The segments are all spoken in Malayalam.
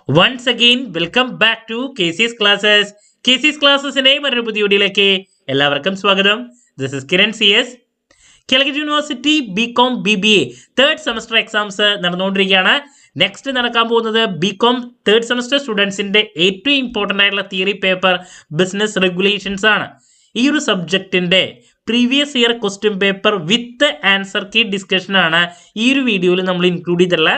Once again, welcome back to KCS Classes. KCS Classes-ന്റെ മറ്റൊരു പുതിയ വീഡിയോയിലേക്ക് എല്ലാവർക്കും സ്വാഗതം. This is Kiran CS. Calicut university B Com BBA third semester exams നടന്നുകൊണ്ടിരിക്കുകയാണ്. നെക്സ്റ്റ് നടക്കാൻ പോകുന്നത് ബികോം തേർഡ് സെമസ്റ്റർ സ്റ്റുഡൻസിന്റെ ഏറ്റവും ഇമ്പോർട്ടൻ്റ് ആയിട്ടുള്ള തിയറി പേപ്പർ ബിസിനസ് റെഗുലേഷൻസ് ആണ്. ഈ ഒരു സബ്ജക്റ്റിന്റെ previous year question paper with answer key discussion ആണ് ഈ ഒരു വീഡിയോയിൽ നമ്മൾ ഇൻക്ലൂഡ് ചെയ്തിട്ടുള്ള.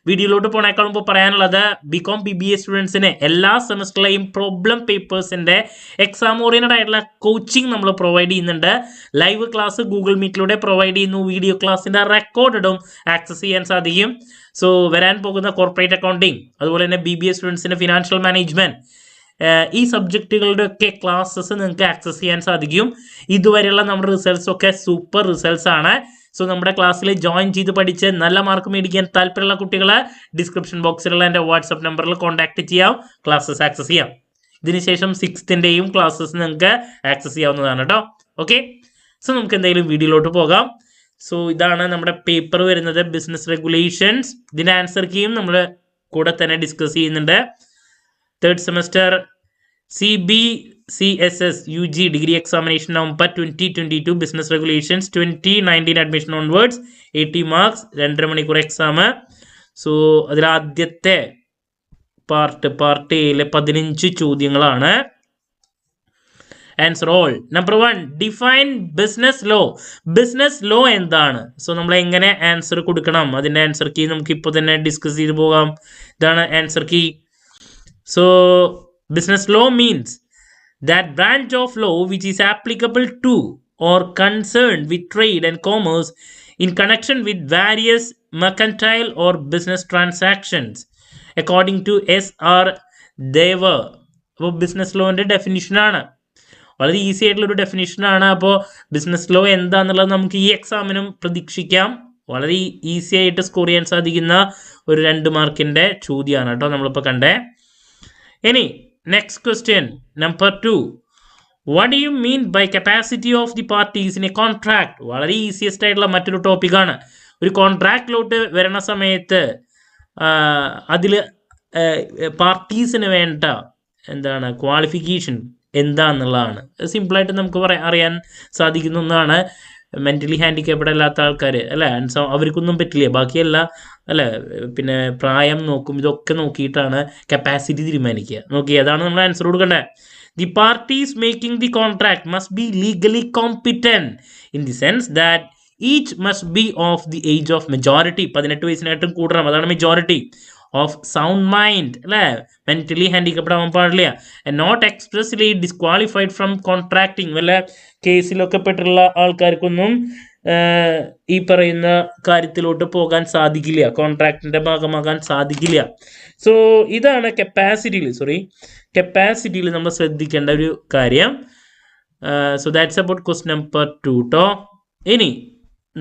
വീഡിയോയിലോട്ട് പോണേക്കാൾ മുമ്പ് പറയാനുള്ളത് ബികോം BBA സ്റ്റുഡൻസിന് എല്ലാ സെമസ്റ്ററിലെയും പ്രോബ്ലം പേപ്പേഴ്സിന്റെ എക്സാം ഓറിയന്റഡ് ആയിട്ടുള്ള കോച്ചിങ് നമ്മൾ പ്രൊവൈഡ് ചെയ്യുന്നുണ്ട്. ലൈവ് ക്ലാസ് ഗൂഗിൾ മീറ്റിലൂടെ പ്രൊവൈഡ് ചെയ്യുന്നു. വീഡിയോ ക്ലാസ്സിന്റെ റെക്കോർഡും ആക്സസ് ചെയ്യാൻ സാധിക്കും. സോ വരാൻ പോകുന്ന കോർപ്പറേറ്റ് അക്കൗണ്ടിങ്, അതുപോലെ തന്നെ BBA സ്റ്റുഡൻസിന്റെ ഫിനാൻഷ്യൽ മാനേജ്മെന്റ്, ഈ സബ്ജക്റ്റുകളുടെ ഒക്കെ ക്ലാസ്സസ് നിങ്ങൾക്ക് ആക്സസ് ചെയ്യാൻ സാധിക്കും. ഇതുവരെയുള്ള നമ്മുടെ റിസൾട്ട്സ് ഒക്കെ സൂപ്പർ റിസൾട്ട്സ് ആണ്. സോ നമ്മുടെ ക്ലാസ്സിൽ ജോയിൻ ചെയ്ത് പഠിച്ച് നല്ല മാർക്ക് മേടിക്കാൻ താല്പര്യമുള്ള കുട്ടികൾ ഡിസ്ക്രിപ്ഷൻ ബോക്സിലുള്ള എൻ്റെ വാട്സപ്പ് നമ്പറിൽ കോൺടാക്ട് ചെയ്യാം, ക്ലാസ്സസ് ആക്സസ് ചെയ്യാം. ഇതിനുശേഷം 6th ക്ലാസ്സസ് നിങ്ങൾക്ക് ആക്സസ് ചെയ്യാവുന്നതാണ് കേട്ടോ. ഓക്കെ, സോ നമുക്ക് എന്തായാലും വീഡിയോയിലോട്ട് പോകാം. സോ ഇതാണ് നമ്മുടെ പേപ്പർ വരുന്നത്, ബിസിനസ് റെഗുലേഷൻസ്. ഇതിൻ്റെ ആൻസർ കീയും നമ്മൾ കൂടെ തന്നെ ഡിസ്കസ് ചെയ്യുന്നുണ്ട്. Third semester CBCSS UG degree examination November 2022 business regulations 2019 admission onwards 80 marks 2.5 മണിക്കൂർ എക്സാം. സോ അതിൽ ആദ്യത്തെ പാർട്ട് എയിലെ 15 ചോദ്യങ്ങളാണ്. Answer all. Number 1, define business law. Business law എന്താണ്? സോ നമ്മൾ എങ്ങനെ ആൻസർ കൊടുക്കണം, അതിൻ്റെ ആൻസർ കീ നമുക്ക് ഇപ്പോൾ തന്നെ ഡിസ്കസ് ചെയ്ത് പോകാം. ഇതാണ് answer key. So business law means that branch of law which is applicable to or concerned with trade and commerce in connection with various mercantile or business transactions according to S.R. Deva. അപ്പോൾ ബിസിനസ് ലോൻ്റെ ഡെഫിനിഷനാണ്, വളരെ ഈസി ആയിട്ടുള്ളൊരു ഡെഫിനിഷനാണ്. അപ്പോൾ ബിസിനസ് ലോ എന്താണെന്നുള്ളത് നമുക്ക് ഈ എക്സാമിനും പ്രതീക്ഷിക്കാം. വളരെ ഈസി ആയിട്ട് സ്കോർ ചെയ്യാൻ സാധിക്കുന്ന ഒരു 2 മാർക്കിൻ്റെ ചോദ്യമാണ് കേട്ടോ നമ്മളിപ്പോൾ കണ്ടേ. ഇനി next question number 2, what do you mean by capacity of the parties in a contract? വളരെ ഈസിയസ്റ്റ് ആയിട്ടുള്ള മറ്റൊരു ടോപ്പിക്കാണ്. ഒരു കോൺട്രാക്റ്റിലോട്ട് വരണ സമയത്ത് അതിൽ പാർട്ടീസിന് വേണ്ട എന്താണ് ക്വാളിഫിക്കേഷൻ എന്താണെന്നുള്ളതാണ്. സിമ്പിളായിട്ട് നമുക്ക് അറിയാൻ സാധിക്കുന്ന ഒന്നാണ്. മെൻ്റലി ഹാൻഡിക്കാപ്ഡ് അല്ലാത്ത ആൾക്കാർ അല്ലേ, അവർക്കൊന്നും പറ്റില്ല, ബാക്കിയല്ല അല്ലേ. പിന്നെ പ്രായം നോക്കും, ഇതൊക്കെ നോക്കിയിട്ടാണ് കപ്പാസിറ്റി തീരുമാനിക്കുക. നോക്കി അതാണ് നമ്മൾ ആൻസർ കൊടുക്കേണ്ടത്. The parties making the contract must be legally competent in the sense that each must be of the age of majority. 18 വയസ്സിനായിട്ടും കൂടണം, അതാണ് മെജോറിറ്റി. ഓഫ് സൗണ്ട് മൈൻഡ് അല്ലേ, മെൻ്റലി ഹാൻഡിക്കപ്ഡ് ആവാൻ പാടില്ല. Not expressly disqualified from contracting. വല്ല കേസിലൊക്കെ പെട്ടുള്ള ആൾക്കാർക്കൊന്നും ഈ പറയുന്ന കാര്യത്തിലോട്ട് പോകാൻ സാധിക്കില്ല, കോൺട്രാക്റ്റിൻ്റെ ഭാഗമാകാൻ സാധിക്കില്ല. സോ ഇതാണ് കപ്പാസിറ്റിയിൽ നമ്മൾ ശ്രദ്ധിക്കേണ്ട ഒരു കാര്യം. So that's about question number 2 കേട്ടോ. ഇനി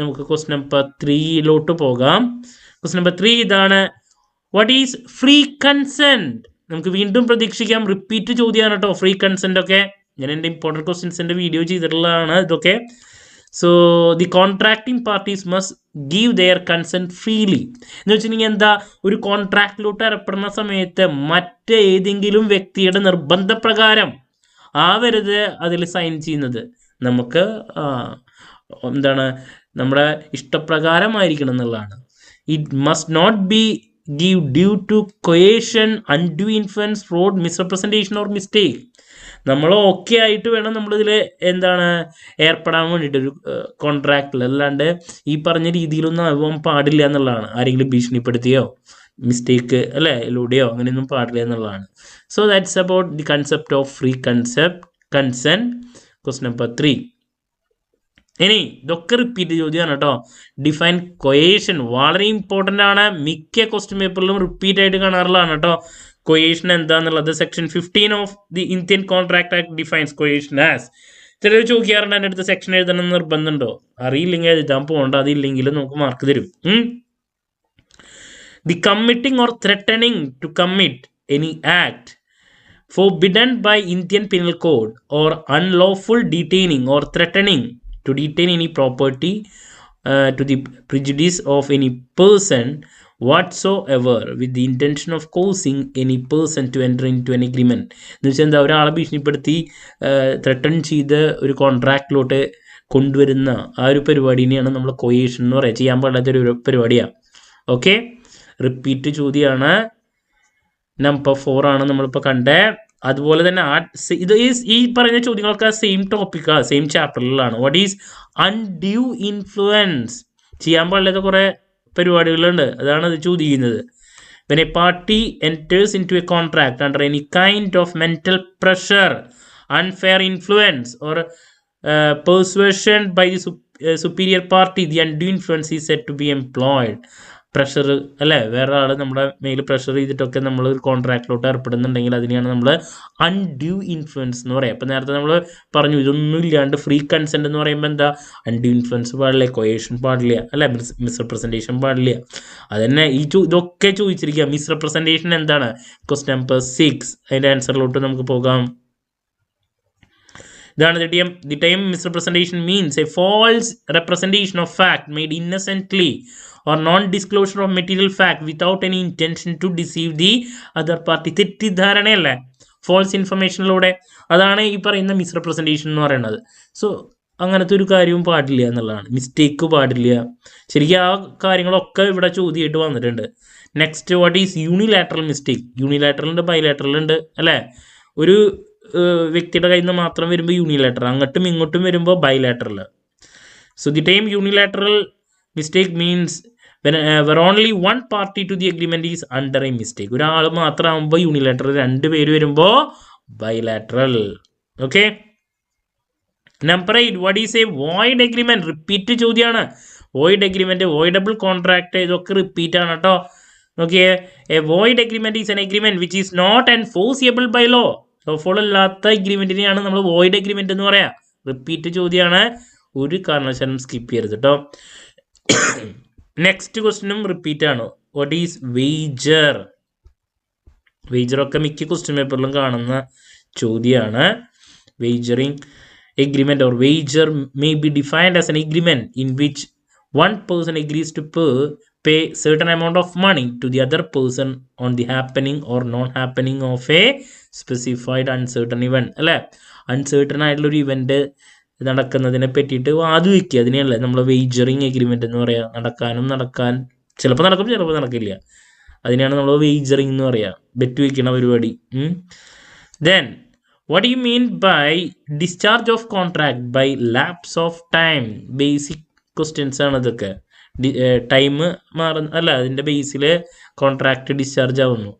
നമുക്ക് ക്വസ്റ്റ്യൻ നമ്പർ 3 പോകാം. ക്വസ്റ്റ്യൻ നമ്പർ 3 ഇതാണ്, വാട്ട് ഈസ് ഫ്രീ കൺസെൻറ്റ്? നമുക്ക് വീണ്ടും പ്രതീക്ഷിക്കാം, റിപ്പീറ്റ് ചോദ്യമാണ് കേട്ടോ ഫ്രീ കൺസെൻറ്റ് ഒക്കെ. ഞാൻ എൻ്റെ ഇമ്പോർട്ടൻറ്റ് ക്വസ്റ്റ്യൻസിൻ്റെ വീഡിയോ ചെയ്തിട്ടുള്ളതാണ് ഇതൊക്കെ. So the contracting parties must give their consent freely എന്ന് വെച്ചിട്ടുണ്ടെങ്കിൽ എന്താ, ഒരു കോൺട്രാക്റ്റിലോട്ട് ഏർപ്പെടുന്ന സമയത്ത് മറ്റേതെങ്കിലും വ്യക്തിയുടെ നിർബന്ധപ്രകാരം ആവരുത് അതിൽ സൈൻ ചെയ്യുന്നത്. നമുക്ക് എന്താണ് നമ്മുടെ ഇഷ്ടപ്രകാരമായിരിക്കണം എന്നുള്ളതാണ്. It must not be give due to coercion, undue influence, fraud, misrepresentation or mistake. നമ്മൾ ഓക്കെ ആയിട്ട് വേണം നമ്മളിതിൽ എന്താണ് ഏർപ്പെടാൻ വേണ്ടിയിട്ട് ഒരു കോൺട്രാക്റ്റിൽ, അല്ലാണ്ട് ഈ പറഞ്ഞ രീതിയിലൊന്നും ആവാൻ പാടില്ല എന്നുള്ളതാണ്. ആരെങ്കിലും ഭീഷണിപ്പെടുത്തിയോ മിസ്റ്റേക്ക് അല്ലേ ലൂടെയോ അങ്ങനെയൊന്നും പാടില്ല എന്നുള്ളതാണ്. So that's about the concept of free consent. Question number 3. ഇനി ഇതൊക്കെ റിപ്പീറ്റ് ചോദ്യമാണ് കേട്ടോ. ഡിഫൈൻ കൊയേഷൻ വളരെ ഇമ്പോർട്ടൻ്റ് ആണ്, മിക്ക ക്വസ്റ്റ്യൻ പേപ്പറിലും റിപ്പീറ്റ് ആയിട്ട് കാണാറുള്ളതാണ് കേട്ടോ. കൊയേഷൻ എന്താണെന്നുള്ളത് section 15 of the Indian contract act defines കൊയേഷൻ as. ചിലർ ചോദിക്കാറുണ്ട് എൻ്റെ അടുത്ത് സെക്ഷൻ എഴുതണം നിർബന്ധമുണ്ടോ? അറിയില്ലെങ്കിൽ എഴുതാൻ പോകണ്ട, അതില്ലെങ്കിൽ നമുക്ക് മാർക്ക് തരും. The committing or threatening to commit any act forbidden by Indian Penal Code or unlawful detaining or threatening to detain any property to the prejudice of any person whatsoever with the intention of causing any person to enter into an agreement. എന്ന് വെച്ചാൽ എന്താ, ഒരാളെ ഭീഷണിപ്പെടുത്തി ത്രെട്ടൺ ചെയ്ത് ഒരു കോൺട്രാക്റ്റിലോട്ട് കൊണ്ടുവരുന്ന ആ ഒരു പരിപാടിനെയാണ് നമ്മൾ കൊയേഷൻ എന്ന് പറയുക. ചെയ്യാൻ പാടില്ലാത്തൊരു പരിപാടിയാണ്. ഓക്കെ, റിപ്പീറ്റ് ചോദ്യമാണ്. നമ്പർ 4 ആണ് നമ്മളിപ്പോൾ കണ്ടേ. അതുപോലെ തന്നെ ഇത് ഈ പറയുന്ന ചോദ്യങ്ങളൊക്കെ സെയിം ടോപ്പിക്കാണ്, സെയിം ചാപ്റ്ററിലാണ്. What is undue influence? ചെയ്യാൻ പാടില്ലാത്ത കുറേ പരിപാടികളുണ്ട്, അതാണ് അത് ചോദിക്കുന്നത്. When a party enters into a contract under any kind of mental pressure, unfair influence or persuasion by the superior party, the undue influence is said to be employed. Pressure അല്ലേ, വേറെ ആൾ നമ്മുടെ മേൽ പ്രഷർ ചെയ്തിട്ടൊക്കെ നമ്മൾ ഒരു കോൺട്രാക്റ്റിലോട്ട് ഏർപ്പെടുന്നുണ്ടെങ്കിൽ അതിനെയാണ് നമ്മൾ അൺഡ്യൂ ഇൻഫ്ലുവൻസ് എന്ന് പറയുക. അപ്പം നേരത്തെ നമ്മൾ പറഞ്ഞു ഇതൊന്നും ഇല്ലാണ്ട് ഫ്രീ കൺസെൻറ്റ് എന്ന് പറയുമ്പോൾ എന്താ, അൺഡ്യൂ ഇൻഫ്ലുവൻസ് പാടില്ല, കൊയേഷൻ പാടില്ല, അല്ലേ, മിസ്റെപ്രസെൻറ്റേഷൻ പാടില്ല. അതന്നെ ഇതൊക്കെ ചോദിച്ചിരിക്കുക. മിസ്റെപ്രസെൻറ്റേഷൻ എന്താണ്? ക്വസ്റ്റ്യൻ നമ്പർ 6, അതിൻ്റെ ആൻസറിലോട്ട് നമുക്ക് പോകാം. ഇതാണ് the term misrepresentation means a false representation of fact made innocently or non-disclosure of material fact without any intention to deceive the other party. തെറ്റിദ്ധാരണയല്ലേ ഫോൾസ് ഇൻഫർമേഷനിലൂടെ, അതാണ് ഈ പറയുന്ന മിസ്റെപ്രസെൻറ്റേഷൻ എന്ന് പറയുന്നത്. സോ അങ്ങനത്തെ ഒരു കാര്യവും പാടില്ല എന്നുള്ളതാണ്, മിസ്റ്റേക്ക് പാടില്ല. ശരിക്കും ആ കാര്യങ്ങളൊക്കെ ഇവിടെ ചോദ്യമായിട്ട് വന്നിട്ടുണ്ട്. Next, what is unilateral mistake? Unilateral ഉണ്ട്, ബൈലാറ്ററൽ ഉണ്ട്, അല്ലേ. ഒരു വ്യക്തിയുടെ കയ്യിൽ നിന്ന് മാത്രം വരുമ്പോൾ യൂണിലാറ്ററൽ, അങ്ങോട്ടും ഇങ്ങോട്ടും വരുമ്പോൾ bilateral. So the time unilateral mistake means where only one party to the agreement is under a mistake. ഒരാൾ മാത്രമാകുമ്പോൾ യൂണിലാറ്ററൽ, 2 പേര് വരുമ്പോൾ bilateral. Okay, number 8, what is a void agreement? Repeat ചോദ്യമാണ്. വോയിഡ് എഗ്രിമെന്റ്, വോയിഡബിൾ കോൺട്രാക്ട്, ഇതൊക്കെ റിപ്പീറ്റ് ആണ് കേട്ടോ. നോക്കിയേ, a void agreement is an agreement which is not enforceable by law. Lawful അല്ലാത്ത എഗ്രിമെന്റിനെയാണ് നമ്മൾ വോയിഡ് എഗ്രിമെന്റ് എന്ന് പറയാം. റിപ്പീറ്റ് ചോദ്യമാണ്, ഒരു കാരണവശാലും സ്കിപ്പ് ചെയ്യരുത് കേട്ടോ. നെക്സ്റ്റ് ക്വസ്റ്റ്യനും റിപ്പീറ്റ് ആണ്. What is wager? വേജറൊക്കെ മിക്ക ക്വസ്റ്റ്യൻ പേപ്പറിലും കാണുന്ന ചോദ്യമാണ്. വേജറിങ് agreement or wager may be defined as an agreement in which one person agrees to pay certain amount of money to the other person on the happening or non-happening of a specified uncertain event. അല്ലേ, അൺസേർട്ടൺ ആയിട്ടുള്ളൊരു ഇവൻറ്റ് നടക്കുന്നതിനെ പറ്റിയിട്ട് വാദിക്കുക, അതിനെയല്ലേ നമ്മൾ വേജറിങ് എഗ്രിമെൻ്റ് എന്ന് പറയുക. നടക്കാൻ ചിലപ്പോൾ നടക്കും, ചിലപ്പോൾ നടക്കില്ല, അതിനെയാണ് നമ്മൾ വേജറിങ് എന്ന് പറയുക, ബെറ്റ് വയ്ക്കണ പരിപാടി. Then what do you mean by discharge of contract by lapse of time? Basic questions ആണ് ഇതൊക്കെ. ടൈം മാറുന്ന അല്ല, അതിൻ്റെ ബേസിൽ കോൺട്രാക്ട് ഡിസ്ചാർജ് ആവുന്നു,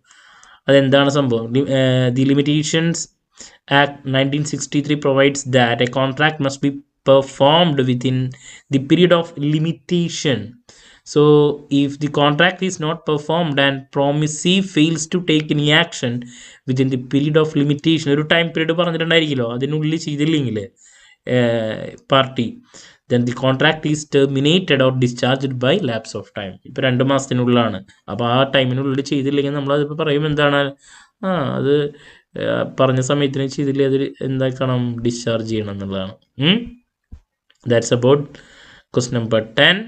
അതെന്താണ് സംഭവം? The limitations act 1963 provides that a contract must be performed within the period of limitation. So if the contract is not performed and promisee fails to take any action within the period of limitation, ഒരു ടൈം പീരീഡ് പറഞ്ഞിട്ടുണ്ടായിരിക്കുമല്ലോ, അതിനുള്ളിൽ ചെയ്തില്ലെങ്കിൽ party, then the contract is terminated or discharged by lapse of time. ഇപ്പോൾ 2 മാസത്തിനുള്ളിലാണ്, അപ്പോൾ ആ ടൈമിനുള്ളിൽ ചെയ്തില്ലെങ്കിൽ നമ്മളതിപ്പോൾ പറയും എന്താണ്, അത് പറഞ്ഞ സമയത്തിന് ചെയ്തില്ലേ, അത് എന്താക്കണം, ഡിസ്ചാർജ് ചെയ്യണം എന്നുള്ളതാണ്. That's about question number 10.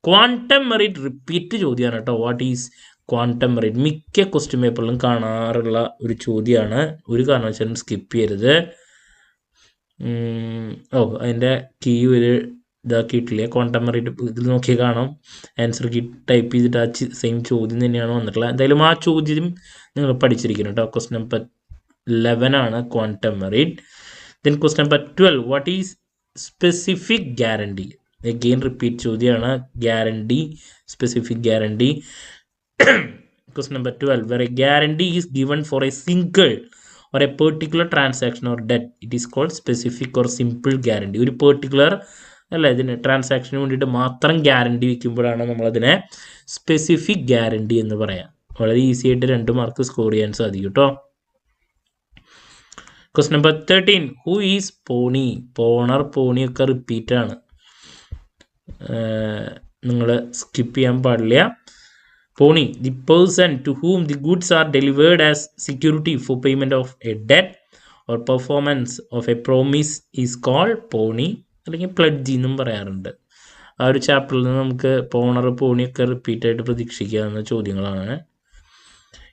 Quantum merit repeat ചോദ്യമാണ് കേട്ടോ. What is quantum merit? മിക്ക ക്വസ്റ്റ്യൻ പേപ്പറിലും കാണാറുള്ള ഒരു ചോദ്യമാണ്, ഒരു കാരണവശാലും സ്കിപ്പ് ചെയ്യരുത്. അതിൻ്റെ കീ ഒരു ഇതാക്കിയിട്ടില്ല. ക്വാണ്ടം മെറിറ്റ് ഇതിൽ നോക്കി കാണാം, ആൻസർ കീ ടൈപ്പ് ചെയ്തിട്ട് ആ സെയിം ചോദ്യം തന്നെയാണ് വന്നിട്ടുള്ളത്. എന്തായാലും ആ ചോദ്യം നിങ്ങൾ പഠിച്ചിരിക്കണം കേട്ടോ. ക്വസ്റ്റ്യൻ നമ്പർ 11 ആണ് quantum merit. Then question number 12, what is specific guarantee? Again repeat ചോദ്യമാണ്. Guarantee, specific guarantee. Question number 12, where a guarantee is given for a single or a particular transaction or debt, it is called specific or simple guarantee. ഒരു പെർട്ടിക്കുലർ അല്ല, ഇതിന് ട്രാൻസാക്ഷന് വേണ്ടിയിട്ട് മാത്രം ഗ്യാരണ്ടി വയ്ക്കുമ്പോഴാണ് നമ്മളതിനെ സ്പെസിഫിക് ഗ്യാരണ്ടി എന്ന് പറയാം. വളരെ ഈസി ആയിട്ട് 2 മാർക്ക് സ്കോർ ചെയ്യാൻ സാധിക്കും കേട്ടോ. Question number 13, who is pawnee? Pawner, പോണിയൊക്കെ റിപ്പീറ്റ് ആണ്, നിങ്ങൾ സ്കിപ്പ് ചെയ്യാൻ പാടില്ല. Pawnee, the person to whom the goods are delivered as security for payment of a debt or performance of a promise is called pawnee, അല്ലെങ്കിൽ പ്ലഡ്ജി എന്നും പറയാറുണ്ട്. ആ ഒരു ചാപ്റ്ററിൽ നിന്ന് നമുക്ക് പോണർ പോണിയൊക്കെ റിപ്പീറ്റ് ആയിട്ട് പ്രതീക്ഷിക്കാവുന്ന ചോദ്യങ്ങളാണ്.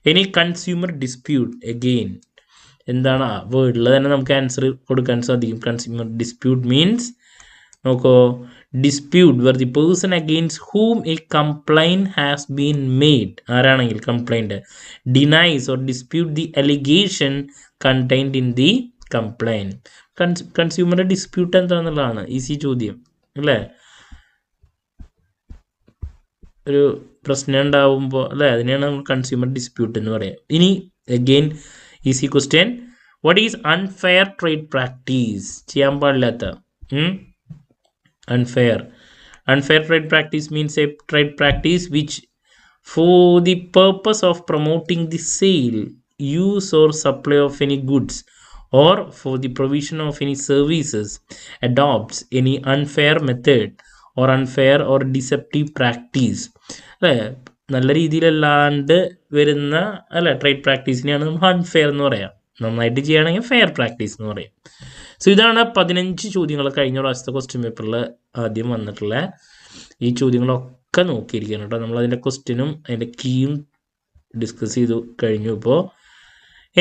ഇനി കൺസ്യൂമർ ഡിസ്പ്യൂട്ട് എഗെയിൻ എന്താണ് ആ വേർഡിൽ തന്നെ നമുക്ക് ആൻസർ കൊടുക്കാൻ സാധിക്കും. കൺസ്യൂമർ ഡിസ്പ്യൂട്ട് മീൻസ് നോക്കോ, dispute where the person against whom a complaint has been made, ആരാണെങ്കിൽ complaint, denies or dispute the allegation contained in the complaint. Consumer dispute എന്താണെന്നുള്ളതാണ് ഈസി ചോദ്യം അല്ലേ. ഒരു പ്രശ്നം ഉണ്ടാവുമ്പോൾ അല്ലേ, അതിനെയാണ് നമ്മൾ കൺസ്യൂമർ ഡിസ്പ്യൂട്ട് എന്ന് പറയാം. ഇനി again easy question, what is unfair trade practice? ചെയ്യാൻ പാടില്ലാത്ത unfair trade practice means a trade practice which for the purpose of promoting the sale, use or supply of any goods or for the provision of any services adopts any unfair method or unfair or deceptive practice. അല്ലേ, നല്ല രീതിയിലല്ലാണ്ട് വരുന്ന അല്ല ട്രേഡ് പ്രാക്ടീസിനെയാണ് നമ്മൾ അൺഫെയർ എന്ന് പറയാം. നന്നായിട്ട് ചെയ്യുകയാണെങ്കിൽ ഫെയർ പ്രാക്ടീസ് എന്ന് പറയും. സോ ഇതാണ് 15 ചോദ്യങ്ങൾ കഴിഞ്ഞ പ്രാവശ്യത്തെ ക്വസ്റ്റ്യൻ പേപ്പറിൽ ആദ്യം വന്നിട്ടുള്ള ഈ ചോദ്യങ്ങളൊക്കെ നോക്കിയിരിക്കണം കേട്ടോ. നമ്മളതിൻ്റെ ക്വസ്റ്റ്യനും അതിൻ്റെ കീയും ഡിസ്കസ് ചെയ്തു കഴിഞ്ഞു. ഇപ്പോൾ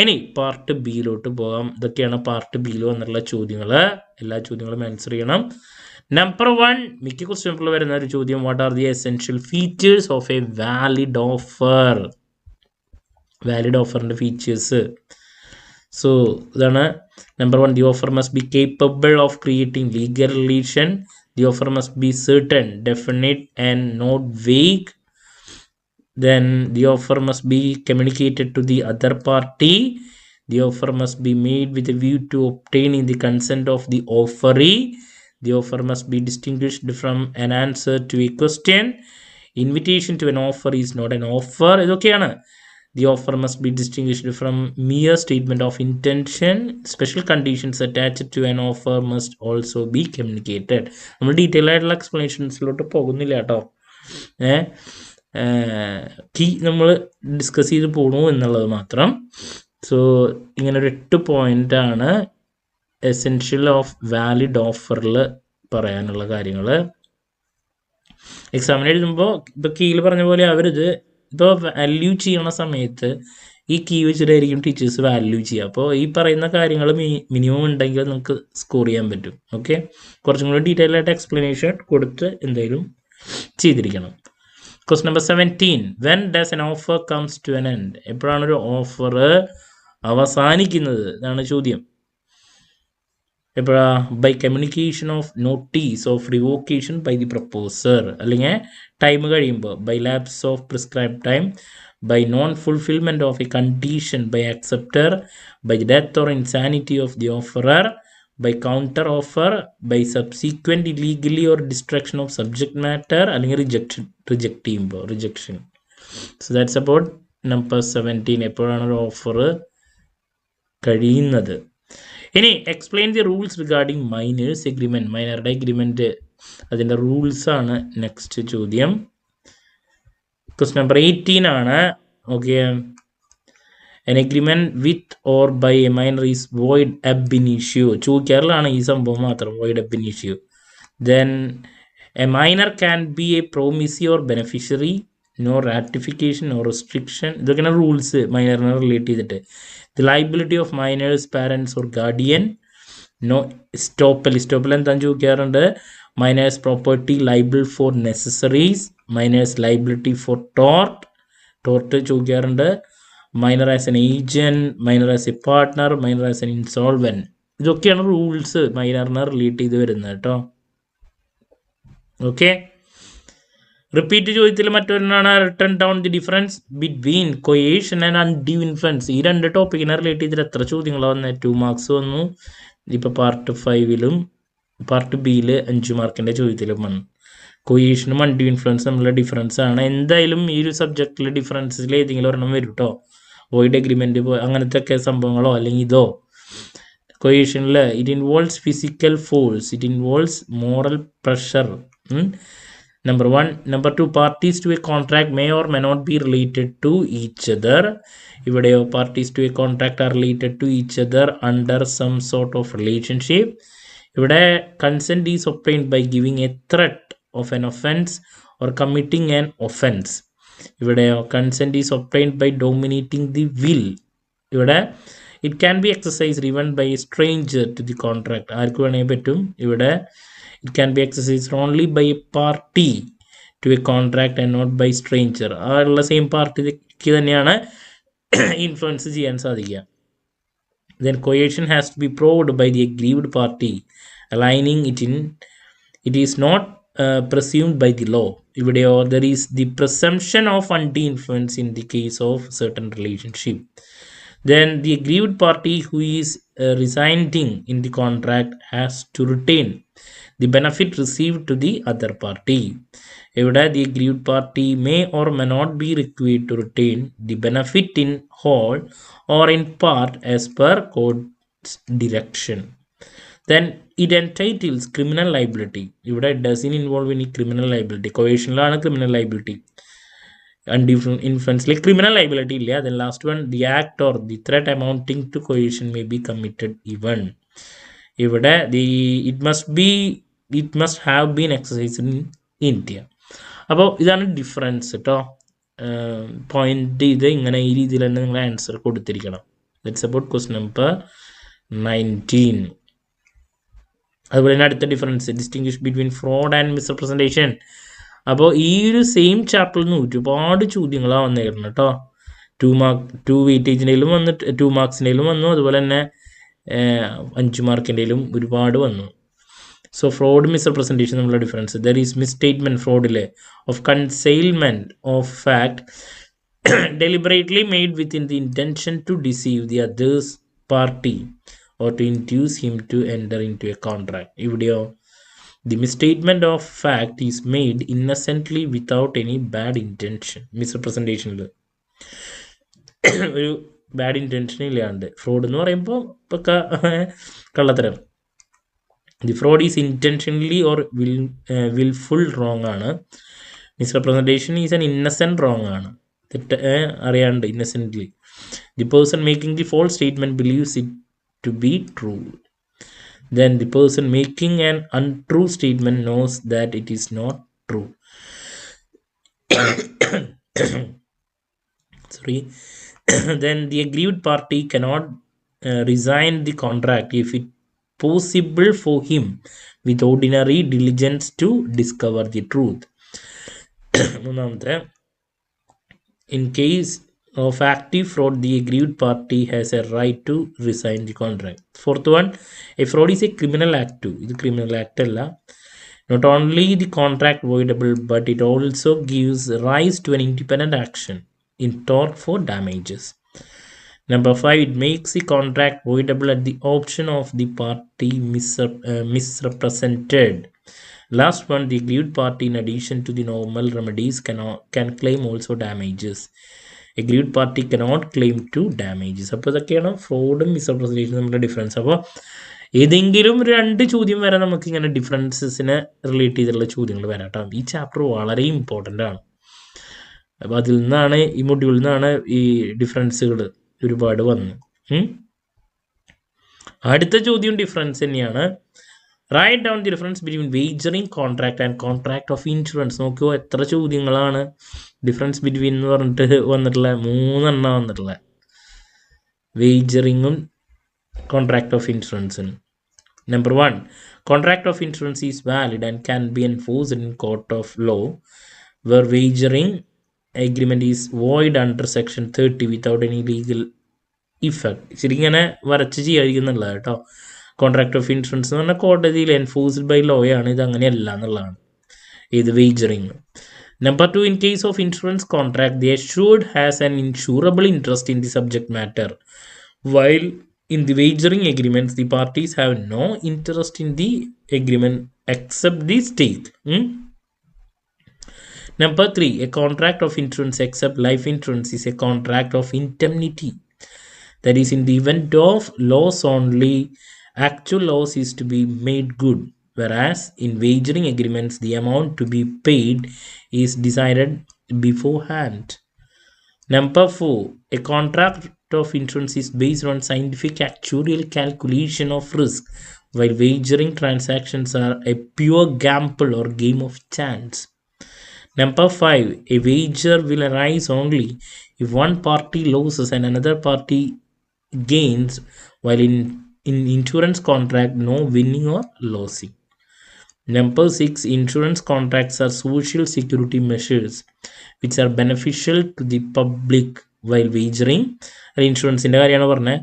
ഇനി പാർട്ട് ബിയിലോട്ട് പോകാം. ഇതൊക്കെയാണ് പാർട്ട് ബിയിൽ വന്നിട്ടുള്ള ചോദ്യങ്ങൾ. എല്ലാ ചോദ്യങ്ങളും ആൻസർ ചെയ്യണം. നമ്പർ 1 മിക്ക ക്വസ്റ്റ്യൻ പേപ്പറിൽ വരുന്ന ഒരു ചോദ്യം, what are the essential features of a valid offer? Valid ഓഫറിൻ്റെ ഫീച്ചേഴ്സ്. സോ ഇതാണ് number 1, the offer must be capable of creating legal relation. The offer must be certain, definite and not vague. Then the offer must be communicated to the other party. The offer must be made with a view to obtaining the consent of the offeree. The offer must be distinguished from an answer to a question. Invitation to an offer is not an offer. ഇതൊക്കെയാണ്. The offer must be distinguished from mere statement of intention. Special conditions attached to an offer must also be communicated. നമ്മൾ ഡീറ്റെയിൽ ആയിട്ടുള്ള എക്സ്പ്ലനേഷൻസിലോട്ട് പോകുന്നില്ല കേട്ടോ. കീ നമ്മൾ ഡിസ്കസ് ചെയ്ത് പോകണു എന്നുള്ളത് മാത്രം. സോ ഇങ്ങനെ ഒരു 8 പോയിൻ്റാണ് എസെൻഷ്യൽ ഓഫ് വാലിഡ് ഓഫറിൽ പറയാനുള്ള കാര്യങ്ങൾ. എക്സാമിന് എഴുതുമ്പോൾ ഇപ്പോൾ കീയിൽ പറഞ്ഞ പോലെ അവരിത് ഇപ്പോൾ വാല്യൂ ചെയ്യണ സമയത്ത് ഈ കീ വെച്ചിട്ടായിരിക്കും ടീച്ചേഴ്സ് വാല്യൂ ചെയ്യുക. അപ്പോൾ ഈ പറയുന്ന കാര്യങ്ങൾ മിനിമം ഉണ്ടെങ്കിൽ നമുക്ക് സ്കോർ ചെയ്യാൻ പറ്റും. ഓക്കെ, കുറച്ചും കൂടി ഡീറ്റെയിൽ ആയിട്ട് എക്സ്പ്ലനേഷൻ കൊടുത്ത് എന്തെങ്കിലും ചെയ്തിരിക്കണം. Question number 17, when does an offer comes to an end? എപ്പോഴാണ് ഒരു ഓഫർ അവസാനിക്കുന്നത്? ഇതാണ് ചോദ്യം. എപ്പോഴാ? By communication of notice of revocation by the proposer, അല്ലെങ്കിൽ ടൈം കഴിയുമ്പോൾ, by lapse of prescribe time, by non fulfilment of a condition by acceptor, by death or insanity of the offerer, by counter offer, by subsequent illegally or destruction of subject matter, അല്ലെങ്കിൽ റിജക്റ്റ് ചെയ്യുമ്പോൾ rejection. So that's about number 17, എപ്പോഴാണ് ഒരു ഓഫർ കഴിയുന്നത്. ഇനി explain the rules regarding minor's agreement. മൈനറുടെ എഗ്രിമെൻറ്റ് അതിൻ്റെ റൂൾസാണ് നെക്സ്റ്റ് ചോദ്യം. ക്വസ്റ്റ്യൻ നമ്പർ 18 ആണ്. Okay, an agreement with or by a minor is void ab initio. ചോദിക്കാറിലാണ് ഈ സംഭവം മാത്രം, void ab initio. Then a minor can be a promisee or beneficiary, no ratification, no restriction. ഇതൊക്കെയാണ് റൂൾസ് മൈനറിനെ റിലേറ്റ് ചെയ്തിട്ട്. The liability of minor's parents or guardian, no സ്റ്റോപ്പൽ. Estoppel എന്താണെന്ന് ചോദിക്കാറുണ്ട്. Minor's property liable for necessaries, minor's liability for tort ചോദിക്കാറുണ്ട്. Minor as an agent, minor as a partner, minor as an insolvent. ഇതൊക്കെയാണ് റൂൾസ് മൈനറിനെ റിലേറ്റ് ചെയ്ത് വരുന്നത് കേട്ടോ. ഓക്കെ, റിപ്പീറ്റ് ചോദ്യത്തിൽ മറ്റൊരെണ്ണാണ് written down the difference between coercion and undue influence. ഈ 2 ടോപ്പിക്കിനെ റിലേറ്റ് ചെയ്തിട്ട് എത്ര ചോദ്യങ്ങളാണ് വന്നത്? 2 മാർക്സ് വന്നു. ഇപ്പോൾ പാർട്ട് 5ലും പാർട്ട് ബിയിൽ 5 മാർക്കിൻ്റെ ചോദ്യത്തിലും വന്നു. കൊയേഷനും അൺഡ്യൂ ഇൻഫ്ലുവൻസ് തമ്മിലുള്ള ഡിഫറൻസ് ആണ്. എന്തായാലും ഈ ഒരു സബ്ജക്റ്റിലെ ഡിഫറൻസിൽ ഏതെങ്കിലും ഒരെണ്ണം വരും കേട്ടോ. വോയിഡ് എഗ്രിമെൻറ്റ് അങ്ങനത്തെ ഒക്കെ സംഭവങ്ങളോ അല്ലെങ്കിൽ ഇതോ. കൊയേഷനിൽ it involves physical force, it involves moral pressure. Number 1. Number 2, parties to a contract may or may not be related to each other. ഇവിടെയോ parties to a contract are related to each other under some sort of relationship. ഇവിടെ consent is obtained by giving a threat of an offense or committing an offense. ഇവിടെയോ consent is obtained by dominating the will. ഇവിടെ it can be exercised even by a stranger to the contract. ആർക്ക് വേണമെങ്കിൽ പറ്റും. ഇവിടെ it can be exercised only by a party to a contract and not by stranger. ആ ഉള്ള സെയിം പാർട്ടിക്ക് തന്നെയാണ് ഇൻഫ്ലുവൻസ് ചെയ്യാൻ സാധിക്കുക. Then coercion has to be proved by the aggrieved party, aligning it is not presumed by the law. Ivideyo there is the presumption of undue influence in the case of certain relationship. Then the aggrieved party who is residing in the contract has to retain the benefit received to the other party. ഇവിടെ the aggrieved party may or may not be required to retain the benefit in whole or in part as per court's direction. Then it entitles criminal liability. ഇവിടെ it doesn't involve any criminal liability. Coercionലാണ് criminal liability. Undue influence like criminal liability ഇല്ല. Then last one, the act or the threat amounting to coercion may be committed even. ഇവിടെ it must have been exercised in India. അപ്പോൾ ഇതാണ് ഡിഫറൻസ് കേട്ടോ. പോയിന്റ് ഇത് ഇങ്ങനെ ഈ രീതിയിൽ തന്നെ നിങ്ങൾ ആൻസർ കൊടുത്തിരിക്കണം. That's about question number 19. അതുപോലെ തന്നെ അടുത്ത difference distinguish between fraud and misrepresentation. അപ്പോൾ ഈ ഒരു സെയിം ചാപ്റ്ററിൽ നിന്ന് ഒരുപാട് ചോദ്യങ്ങളാണ് വന്നേക്കുന്നത് കേട്ടോ. 2 വെയിറ്റേജിൻ്റെയിലും വന്നിട്ട് 2 മാർക്സിൻ്റെയിലും വന്നു, അതുപോലെ തന്നെ 5 മാർക്കിൻ്റെയിലും ഒരുപാട് വന്നു. സോ ഫ്രോഡ് മിസ്റെപ്രസെൻറ്റേഷൻ തമ്മിലുള്ള ഡിഫറൻസ്. ദർ ഈസ് മിസ്സ്റ്റേറ്റ്മെൻറ്റ് ഫ്രോഡിലെ of concealment of fact deliberately made within the intention to deceive the others party or to induce him to enter into a contract. ഇവിടെയോ the misstatement of fact is made innocently without any bad intention. മിസ്റെപ്രസെൻറ്റേഷനിൽ ഒരു ബാഡ് ഇൻറ്റൻഷൻ ഇല്ലാണ്ട്. ഫ്രോഡ് എന്ന് പറയുമ്പോൾ ഇപ്പോൾ കള്ളത്തരം. The fraud is intentionally or wilful wrong ആണ്. Misrepresentation is an innocent wrong ആണ്. അറിയാണ്ട് innocently. The person making the false statement believes it to be true. Then the person making an untrue statement knows that it is not true. Sorry. Then the aggrieved party cannot resign the contract if it possible for him with ordinary diligence to discover the truth. മൂന്നാമത്തെ, in case of active fraud, the aggrieved party has a right to resign the contract. Fourth one, a fraud is a criminal act too. This criminal act alla. Not only the contract voidable, but it also gives rise to an independent action in tort for damages. Number 5, it makes the contract voidable at the option of the party misrepresented. Last one, the aggrieved party, in addition to the normal remedies, can claim also damages. Aggrieved party cannot claim to damages. അപ്പോൾ ഇതൊക്കെയാണ് ഫ്രോഡും മിസ്റെപ്രസെൻറ്റേഷനും തമ്മിലുള്ള ഡിഫറൻസ്. അപ്പോൾ ഏതെങ്കിലും 2 ചോദ്യം വരെ നമുക്ക് ഇങ്ങനെ ഡിഫറൻസസിനെ റിലേറ്റ് ചെയ്തിട്ടുള്ള ചോദ്യങ്ങൾ വരാം കേട്ടോ. ഈ ചാപ്റ്റർ വളരെ ഇമ്പോർട്ടൻ്റ് ആണ്. അപ്പോൾ അതിൽ നിന്നാണ് ഈ മൊഡ്യൂളിൽ നിന്നാണ് ഈ ഡിഫറൻസുകൾ ഒരുപാട് വന്നു. അടുത്ത ചോദ്യം ഡിഫറൻസ് തന്നെയാണ്. Right down the difference between wagering contract and contract of insurance. നോക്കിയോ എത്ര ചോദ്യങ്ങളാണ് ഡിഫറൻസ് ബിറ്റ്വീൻ എന്ന് പറഞ്ഞിട്ട് വന്നിട്ടുള്ള 3 എണ്ണം വന്നിട്ടുള്ള വേജറിങ്ങും കോൺട്രാക്ട് ഓഫ് ഇൻഷുറൻസും. Number 1, contract of insurance is valid and can be enforced in court of law, where wagering agreement is void under section 30 without any legal effect. ശരിക്കും ഇങ്ങനെ വരച്ച് ചെയ്യാതിരിക്കുന്നുള്ള കേട്ടോ. കോൺട്രാക്ട് ഓഫ് ഇൻഷുറൻസ് എന്ന് പറഞ്ഞാൽ കോടതിയിൽ എൻഫോഴ്സ്ഡ് ബൈ ലോ ആണ്. ഇത് അങ്ങനെയല്ല എന്നുള്ളതാണ് ഇത് വേജറിങ്. Number 2, in case of insurance contract, the assured has an insurable interest in the subject matter, while in the wagering agreements, the parties have no interest in the agreement except the stake. Number 3, a contract of insurance except life insurance is a contract of indemnity. That is, in the event of loss only, actual loss is to be made good, whereas in wagering agreements, the amount to be paid is decided beforehand. Number 4, a contract of insurance is based on scientific actuarial calculation of risk, while wagering transactions are a pure gamble or game of chance. Number 5, a wager will arise only if one party loses and another party gains, while in insurance contract, no winning or losing. Number 6, insurance contracts are social security measures which are beneficial to the public, while wagering, ഇൻഷുറൻസിൻ്റെ കാര്യമാണ് പറഞ്ഞത്,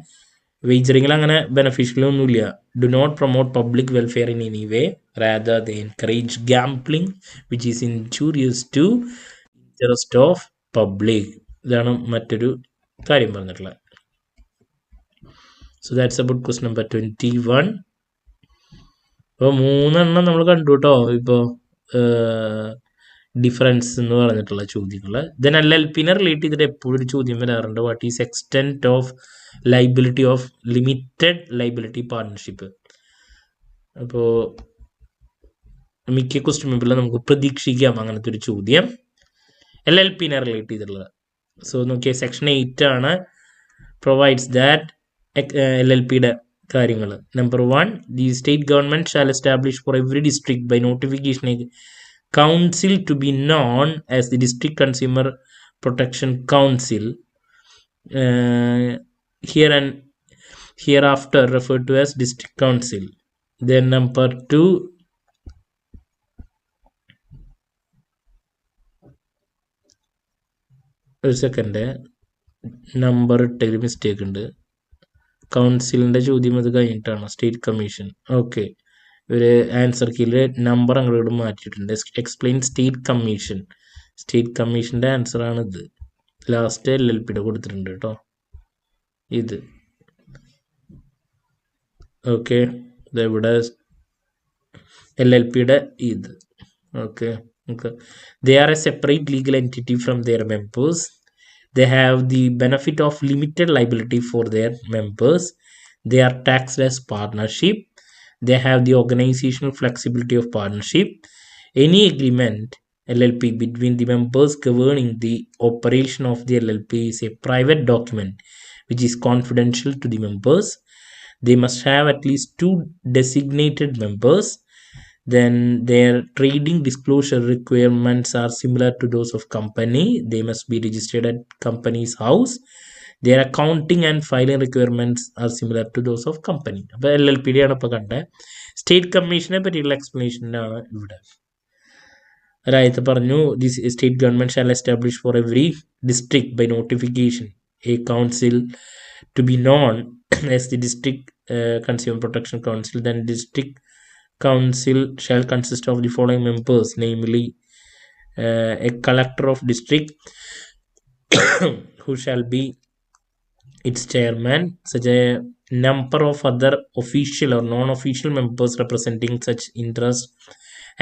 വേജറിങ്ങിൽ അങ്ങനെ ബെനഫിഷ്യൽ ഒന്നുമില്ല. Do not promote public welfare in any way, rather they encourage gambling which is injurious to interest of public. ഇതാണ് മറ്റൊരു കാര്യം പറഞ്ഞിട്ടുള്ളത്. So that's about question number 21. ഇപ്പോൾ 3 നമ്മൾ കണ്ടു കേട്ടോ. ഇപ്പോൾ ഡിഫറൻസ് എന്ന് പറഞ്ഞിട്ടുള്ള ചോദ്യങ്ങൾ. ദെൻ LLPനെ റിലേറ്റ് ചെയ്തിട്ട് എപ്പോഴും ഒരു ചോദ്യം വരാറുണ്ട്, what is extent of liability of limited liability partnership. അപ്പോൾ മിക്ക ക്വസ്റ്റ്യൻ പേപ്പറിൽ നമുക്ക് പ്രതീക്ഷിക്കാം അങ്ങനത്തെ ഒരു ചോദ്യം LLPനെ റിലേറ്റ് ചെയ്തിട്ടുള്ളത്. സോ നോക്കിയ സെക്ഷൻ 8 ആണ് പ്രൊവൈഡ്സ് ദാറ്റ് LLPയുടെ കാര്യങ്ങൾ. Number 1, the state government shall establish for every district by notification council to be known as the District Consumer Protection Council, here and hereafter referred to as District Council. Then number 2, ഒരു സെക്കൻഡ്, നമ്പർ ഇട്ടതിൽ മിസ്റ്റേക്ക് ഉണ്ട്. കൗൺസിലിൻ്റെ ചോദ്യം അത് കഴിഞ്ഞിട്ടാണ് സ്റ്റേറ്റ് കമ്മീഷൻ. ഓക്കെ, ഒരു ആൻസർ കീഴിൽ നമ്പർ അങ്ങോട്ട് മാറ്റിയിട്ടുണ്ട്. Explain state commission. സ്റ്റേറ്റ് കമ്മീഷൻ്റെ ആൻസറാണ് ഇത്. ലാസ്റ്റ് LLPയുടെ കൊടുത്തിട്ടുണ്ട് കേട്ടോ ഇത്. ഓക്കെ, ഇതെവിടെ LLPയുടെ ഇത്. Okay, they are a separate legal entity from their members. They have the benefit of limited liability for their members. They are taxed as partnership. They have the organizational flexibility of partnership. Any agreement LLP between the members governing the operation of the LLP is a private document which is confidential to the members. They must have at least 2 designated members. Then their trading disclosure requirements are similar to those of company. They must be registered at company's house. Their accounting and filing requirements are similar to those of company. അപ്പോൾ LLPയുടെ ആണ് ഇപ്പോൾ കണ്ടത്. സ്റ്റേറ്റ് കമ്മീഷനെ പറ്റിയുള്ള എക്സ്പ്ലനേഷനാണ് ഇവിടെ. ഒരായത്ത് പറഞ്ഞു, the state government shall establish for every district by notification a council to be known as the district consumer protection council. Then district council shall consist of the following members, namely a collector of district who shall be its chairman, such a number of other official or non-official members representing such interests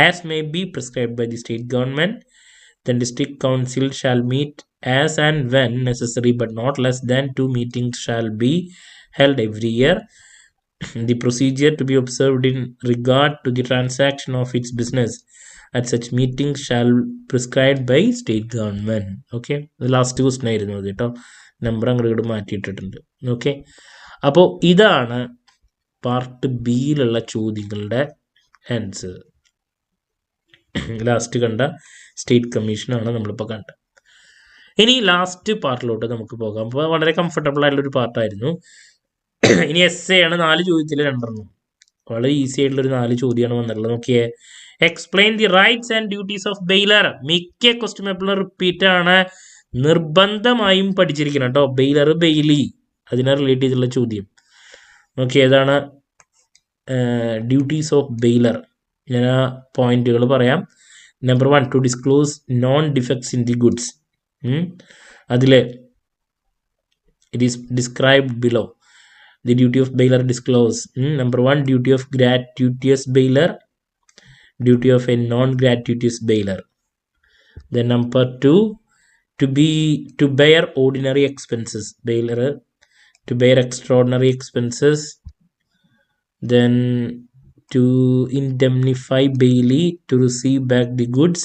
as may be prescribed by the state government. Then district council shall meet as and when necessary, but not less than 2 meetings shall be held every year. The procedure to be observed in regard to the transaction of its business at such meetings shall prescribed by state government. Okay, the last question ആയിരുന്നു അത് കേട്ടോ. നമ്പർ അങ്ങോട്ട് മാറ്റിയിട്ടിട്ടുണ്ട്. ഓക്കെ, അപ്പോൾ ഇതാണ് പാർട്ട് ബിയിലുള്ള ചോദ്യങ്ങളുടെ ആൻസർ. ലാസ്റ്റ് കണ്ട സ്റ്റേറ്റ് കമ്മീഷനാണ് നമ്മളിപ്പോൾ കണ്ടത്. ഇനി ലാസ്റ്റ് പാർട്ടിലോട്ട് നമുക്ക് പോകാം. അപ്പോൾ വളരെ കംഫർട്ടബിൾ ആയിട്ടുള്ളൊരു പാർട്ടായിരുന്നു. ഇനി essay ആണ്. 4 ചോദ്യത്തിൽ 2 വളരെ ഈസി ആയിട്ടുള്ളൊരു 4 ചോദ്യമാണ് വന്നിട്ടുള്ളത്. നോക്കിയേ, explain the rights and duties of baler. മിക്ക ക്വസ്റ്റ്യൻ പേപ്പറിലും റിപ്പീറ്റ് ആണ്, നിർബന്ധമായും പഠിച്ചിരിക്കണം കേട്ടോ. ബെയിലർ, ബെയിലി, അതിനെ റിലേറ്റ് ചെയ്തിട്ടുള്ള ചോദ്യം. നോക്കി, ഏതാണ് ഡ്യൂട്ടീസ് ഓഫ് ബെയിലർ? ഞാൻ ആ പോയിന്റുകൾ പറയാം. Number 1, to disclose non defects in the goods. അതിൽ it is described below. The duty of bailer disclose. Number 1, duty of gratuitous bailer, duty of a non-gratuitous bailer. Then number 2, to bear ordinary expenses, bailer to bear extraordinary expenses. Then to indemnify bailee, to receive back the goods,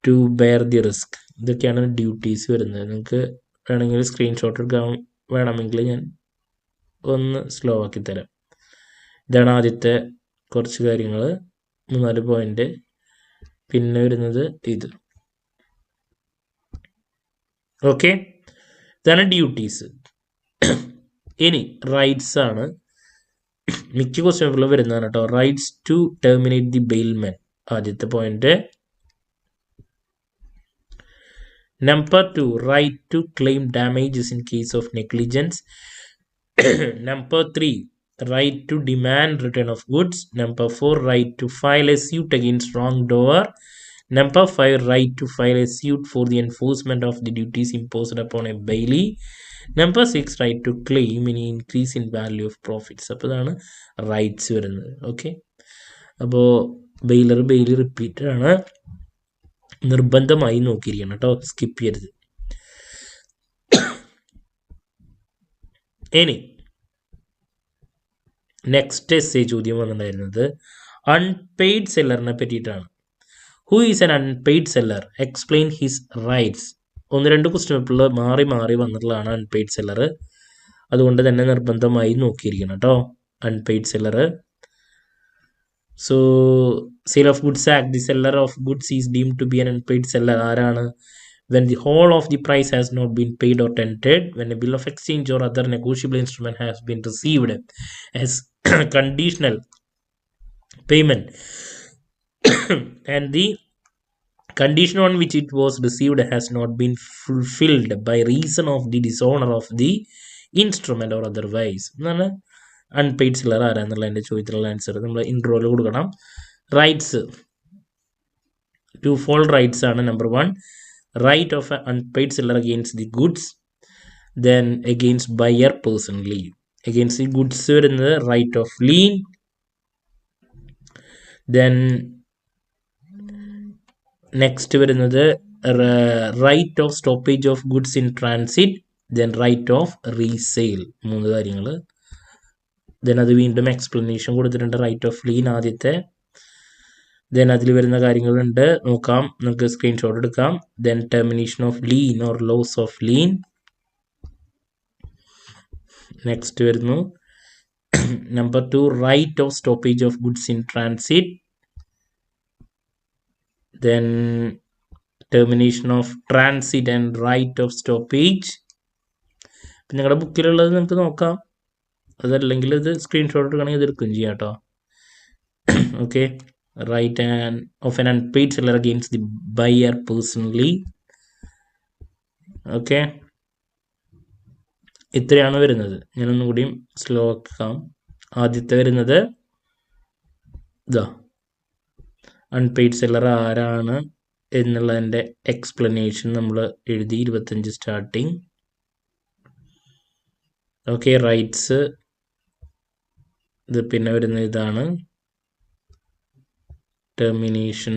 to bear the risk. ഇതൊക്കെയാണ് ഡ്യൂട്ടീസ് വരുന്നത്. നിങ്ങൾക്ക് വേണമെങ്കിൽ സ്ക്രീൻഷോട്ട് എടുക്കാൻ വേണമെങ്കിൽ ഞാൻ ഒന്ന് സ്ലോ ആക്കി തരാം. ഇതാണ് ആദ്യത്തെ കുറച്ച് കാര്യങ്ങൾ, 3-4 പോയിന്റ്. പിന്നെ വരുന്നത് ഇത്. ഓക്കെ, ഇതാണ് ഡ്യൂട്ടീസ്. ഇനി റൈറ്റ്സ് ആണ് മിക്ക ക്വസ്റ്റ്യൻ പേപ്പറിൽ വരുന്നതാണ് കേട്ടോ. റൈറ്റ്സ് ടു ടെർമിനേറ്റ് ദി ബെയിൽമെൻ, ആദ്യത്തെ point. Number 2, right to claim damages in case of negligence. Number 3, right to demand return of goods. Number 4, right to file a suit against wrongdoer. Number 5, right to file a suit for the enforcement of the duties imposed upon a bailee. Number 6, right to claim any increase in value of profits. അപ്പോൾ ഇതാണ് റൈറ്റ്സ് വരുന്നത്. ഓക്കെ, അപ്പോൾ ബെയിലി റിപ്പീറ്റഡ് ആണ്, നിർബന്ധമായി നോക്കിയിരിക്കണം കേട്ടോ, സ്കിപ്പ് ചെയ്യരുത്. ഇനി നെക്സ്റ്റ് എസ്സേ ചോദ്യം വന്നിട്ടുണ്ടായിരുന്നത് അൺപെയ്ഡ് സെല്ലറിനെ പറ്റിയിട്ടാണ്. Who is an unpaid seller, explain his rights. 1-2 question പേപ്പറിൽ മാറി വന്നിട്ടുള്ളതാണ് അൺപെയ്ഡ് സെല്ലർ. അതുകൊണ്ട് തന്നെ നിർബന്ധമായി നോക്കിയിരിക്കണം കേട്ടോ unpaid seller. So sale of goods act, the seller of goods is deemed to be an unpaid seller. ആരാണ്? when the whole of the price has not been paid or tendered, when a bill of exchange or other negotiable instrument has been received as conditional payment and the condition on which it was received has not been fulfilled by reason of the dishonor of the instrument or otherwise. എന്നാണ് അൺപെയ്ഡ് സെല്ലർ ആരാന്നുള്ളതിൻ്റെ ചോദ്യത്തിലുള്ള ആൻസർ നമ്മൾ ഇൻട്രോയിൽ കൊടുക്കണം. റൈറ്റ്സ്, 2 fold റൈറ്റ്സ് ആണ്. Number 1, right of an unpaid seller against the goods, then against buyer personally. Against the goods വരുന്നത് right of lien, then next വരുന്നത് right of stoppage of goods in transit, then right of resale. 3 കാര്യങ്ങൾ. then അത് വീണ്ടും എക്സ്പ്ലനേഷൻ കൊടുത്തിട്ടുണ്ട്. റൈറ്റ് ഓഫ് ലീൻ ആദ്യത്തെ, ദെൻ അതിൽ വരുന്ന കാര്യങ്ങളുണ്ട്, നോക്കാം, നമുക്ക് സ്ക്രീൻഷോട്ട് എടുക്കാം. Then termination of lien or loss of lien. Next വരുന്നു number 2, right of stoppage of goods in transit, then termination of transit and right of stoppage. നിങ്ങളുടെ ബുക്കിലുള്ളത് നമുക്ക് നോക്കാം, അതല്ലെങ്കിൽ ഇത് സ്ക്രീൻഷോട്ട് എടുക്കണമെങ്കിൽ ഇത് എടുക്കുകയും ചെയ്യാം കേട്ടോ. Okay, right and of an unpaid seller against the buyer personally. Okay, ഇത്രയാണ് വരുന്നത്. ഞാനൊന്നും കൂടിയും സ്ലോ ആക്കാം. ആദ്യത്തെ വരുന്നത് ഇതാ, അൺപെയ്ഡ് സെല്ലർ ആരാണ് എന്നുള്ളതിൻ്റെ എക്സ്പ്ലനേഷൻ നമ്മൾ എഴുതി, 25 സ്റ്റാർട്ടിങ്. ഓക്കെ, റൈറ്റ്സ് ഇത്. പിന്നെ വരുന്നത് ഇതാണ്, termination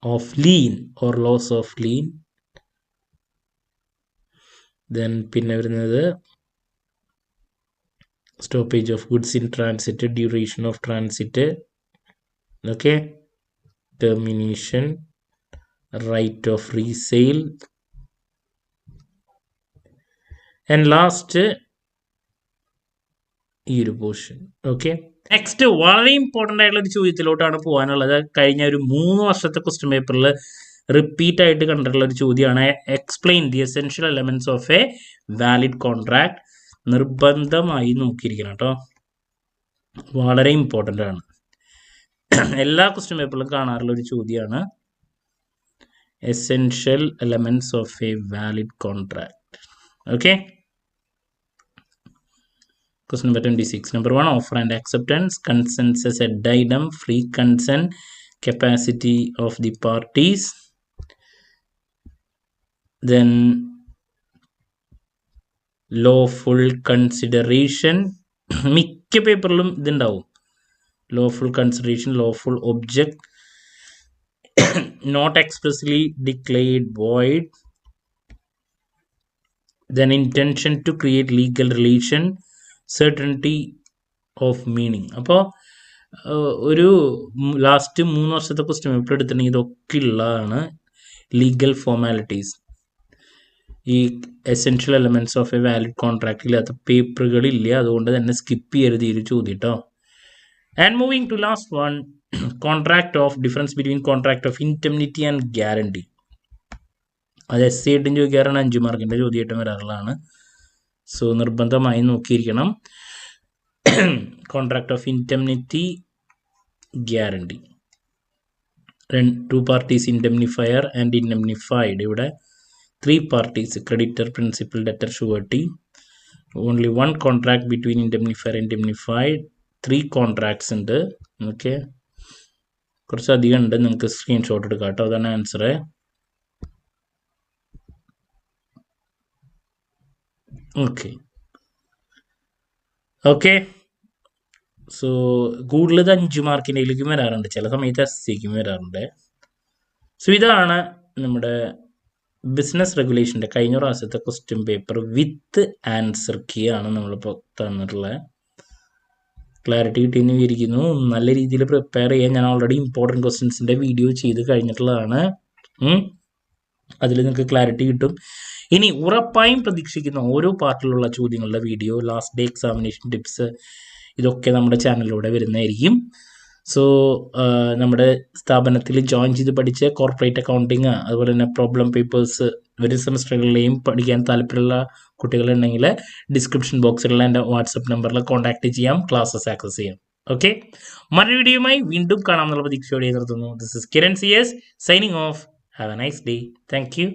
of lien or loss of lien. then പിന്നെ വരുന്നത് stoppage of goods in transit, duration of transit. okay, termination, right of resale, and last ഈ ഒരു പോർഷൻ. ഓക്കെ, നെക്സ്റ്റ് വളരെ ഇമ്പോർട്ടൻ്റ് ആയിട്ടുള്ള ഒരു ചോദ്യത്തിലോട്ടാണ് പോകാനുള്ളത്. കഴിഞ്ഞ ഒരു 3 വർഷത്തെ ക്വസ്റ്റ്യൻ പേപ്പറിൽ റിപ്പീറ്റ് ആയിട്ട് കണ്ടിട്ടുള്ള ഒരു ചോദ്യമാണ്. Explain the essential elements of a valid contract. നിർബന്ധമായി നോക്കിയിരിക്കണം കേട്ടോ, വളരെ ഇമ്പോർട്ടൻ്റ് ആണ്. എല്ലാ ക്വസ്റ്റ്യൻ പേപ്പറിലും കാണാറുള്ള ഒരു ചോദ്യമാണ് essential elements of a valid contract. Okay, question number 26. Number 1, offer and acceptance, consensus ad idem, free consent, capacity of the parties. Then lawful consideration. മിക്ക പേപ്പറിലും ഇതുണ്ടാവും. lawful consideration, lawful object, not expressly declared void. Then intention to create legal relation, certainty of meaning. അപ്പോൾ ഒരു ലാസ്റ്റ് 3 വർഷത്തെ ക്വസ്റ്റ്യൻ പേപ്പർ എടുത്തിട്ടുണ്ടെങ്കിൽ ഇതൊക്കെ ഉള്ളതാണ് ലീഗൽ ഫോർമാലിറ്റീസ്. ഈ essential elements of a valid contract ഇല്ലാത്ത പേപ്പറുകളില്ല, അതുകൊണ്ട് തന്നെ സ്കിപ്പ് ചെയ്യരുത് ഈ ഒരു ചോദ്യം കേട്ടോ. And moving to last one, contract of difference between contract of indemnity and guarantee. അത് SC ആയിട്ടും ചോദിക്കാറാണ്, 5 മാർക്കിൻ്റെ ചോദ്യമായിട്ടും വരാറുള്ളതാണ്. സോ നിർബന്ധമായി നോക്കിയിരിക്കണം. Contract of indemnity, guarantee. 2 parties indemnifier and indemnified. ഇവിടെ 3 parties, creditor, principal, debtor, surety. Only one contract between indemnifier and indemnified. 3 contracts ഉണ്ട്. ഓക്കെ, കുറച്ചധികം ഉണ്ട്, നിങ്ങൾക്ക് സ്ക്രീൻഷോട്ട് എടുക്കാം കേട്ടോ. അതാണ് ആൻസർ. ഓക്കെ. സോ കൂടുതൽ 5 മാർക്കിൻ്റെയിലേക്കും വരാറുണ്ട്, ചില സമയത്ത് SCക്കും വരാറുണ്ട്. സോ ഇതാണ് നമ്മുടെ ബിസിനസ് റെഗുലേഷൻ്റെ കഴിഞ്ഞ പ്രാവശ്യത്തെ question paper with answer key ആണ് നമ്മളിപ്പോൾ തന്നിട്ടുള്ളത്. ക്ലാരിറ്റി കിട്ടിയെന്ന് വിചാരിക്കുന്നു. നല്ല രീതിയിൽ പ്രിപ്പയർ ചെയ്യാൻ ഞാൻ ഓൾറെഡി ഇമ്പോർട്ടൻറ്റ് ക്വസ്റ്റ്യൻസിൻ്റെ വീഡിയോ ചെയ്ത് കഴിഞ്ഞിട്ടുള്ളതാണ്. അതിൽ നിങ്ങൾക്ക് ക്ലാരിറ്റി കിട്ടും. ഇനി ഉറപ്പായും പ്രതീക്ഷിക്കുന്ന ഓരോ പാർട്ടിലുള്ള ചോദ്യങ്ങളുടെ video, last day examination tips, ഇതൊക്കെ നമ്മുടെ ചാനലിലൂടെ വരുന്നതായിരിക്കും. സോ നമ്മുടെ സ്ഥാപനത്തിൽ ജോയിൻ ചെയ്ത് പഠിച്ച കോർപ്പറേറ്റ് അക്കൗണ്ടിങ്, അതുപോലെ തന്നെ പ്രോബ്ലം പേപ്പേഴ്സ് ഒരു സെമസ്റ്ററുകളിലെയും പഠിക്കാൻ താല്പര്യമുള്ള കുട്ടികളുണ്ടെങ്കിൽ ഡിസ്ക്രിപ്ഷൻ ബോക്സിലുള്ള എൻ്റെ വാട്സപ്പ് നമ്പറിൽ കോൺടാക്ട് ചെയ്യാം, ക്ലാസ്സസ് ആക്സസ് ചെയ്യാം. ഓക്കെ, മറ്റൊരു വീഡിയോയുമായി വീണ്ടും കാണാമെന്നുള്ള പ്രതീക്ഷയോടെ നിർത്തുന്നു. This is Kiran CS signing off. Have a nice day. Thank U.